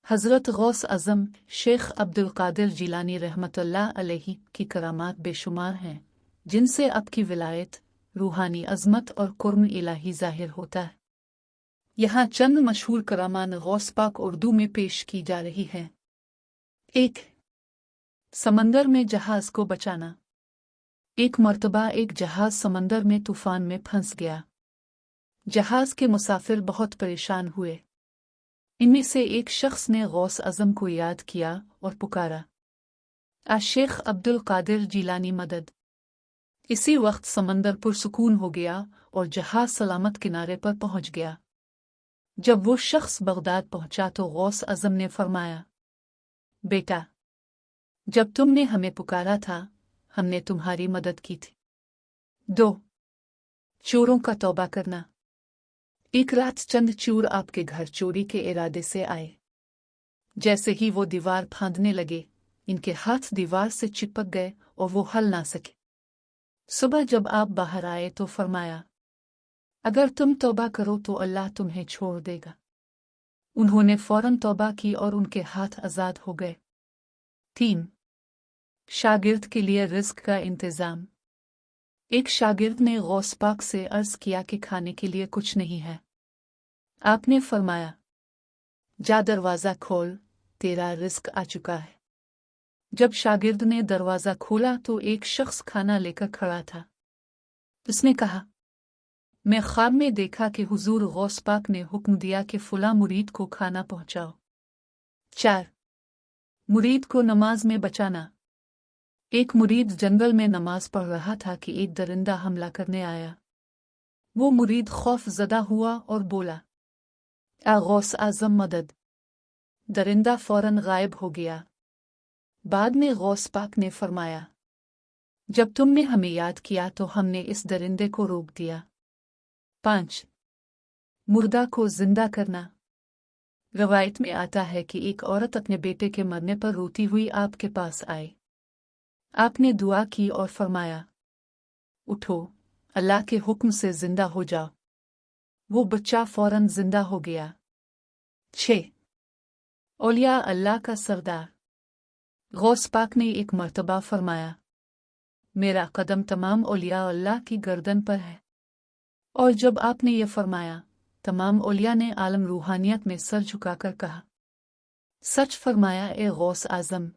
हज़रत गौस अज़म शेख अब्दुल कादिर जिलानी रहमतुल्लाह अलैहि की करामात बेशुमार हैं, जिनसे आपकी विलायत, रूहानी अज़मत और कुर्म इलाही ज़ाहिर होता है। यहाँ चंद मशहूर करामान गौस पाक उर्दू में पेश की जा रही हैं। 1. समंदर में जहाज़ को बचाना। एक मर्तबा एक जहाज़ समंदर में तूफान में फंस गया। जहाज़ के मुसाफिर बहुत परेशान हुए। इनमें से एक शख्स ने गौस अज़म को याद किया और पुकारा, शेख अब्दुल कादिर जिलानी मदद। इसी वक्त समंदर पुरसुकून हो गया और जहाज़ सलामत किनारे पर पहुंच गया। जब वो शख्स बगदाद पहुंचा तो गौस अज़म ने फरमाया, बेटा, जब तुमने हमें पुकारा था हमने तुम्हारी मदद की थी। 2. चोरों का तौबा करना। एक रात चंद चोर आपके घर चोरी के इरादे से आए। जैसे ही वो दीवार फांदने लगे, इनके हाथ दीवार से चिपक गए और वो हल ना सके। सुबह जब आप बाहर आए तो फरमाया, अगर तुम तौबा करो तो अल्लाह तुम्हें छोड़ देगा। उन्होंने फौरन तौबा की और उनके हाथ आज़ाद हो गए। 3. शागिर्द के लिए रिस्क का इंतज़ाम। एक शागिर्द ने गौस पाक से अर्ज़ किया कि खाने के लिए कुछ नहीं है। आपने फरमाया, जा दरवाज़ा खोल, तेरा रिस्क आ चुका है। जब शागिर्द ने दरवाज़ा खोला तो एक शख्स खाना लेकर खड़ा था। उसने कहा, मैं ख्वाब में देखा कि हुजूर गौस पाक ने हुक्म दिया कि फुला मुरीद को खाना पहुंचाओ। 4. मुरीद को नमाज में बचाना। एक मुरीद जंगल में नमाज पढ़ रहा था कि एक दरिंदा हमला करने आया। वो मुरीद खौफ ज़दा हुआ और बोला, गौस आज़म मदद। दरिंदा फौरन गायब हो गया। बाद में गौस पाक ने फरमाया, जब तुमने हमें याद किया तो हमने इस दरिंदे को रोक दिया। 5. मुर्दा को जिंदा करना। रवायत में आता है कि एक औरत अपने बेटे के मरने पर रोती हुई आपके पास आई। आपने दुआ की और फरमाया, उठो, अल्लाह के हुक्म से जिंदा हो जाओ। वो बच्चा फौरन जिंदा हो गया। 6. औलिया अल्लाह का सरदार। गौस पाक ने एक मर्तबा फरमाया, मेरा कदम तमाम औलिया अल्लाह की गर्दन पर है। और जब आपने ये फरमाया, तमाम औलिया ने आलम रूहानियत में सर झुकाकर कहा, सच फरमाया ए गौस आज़म,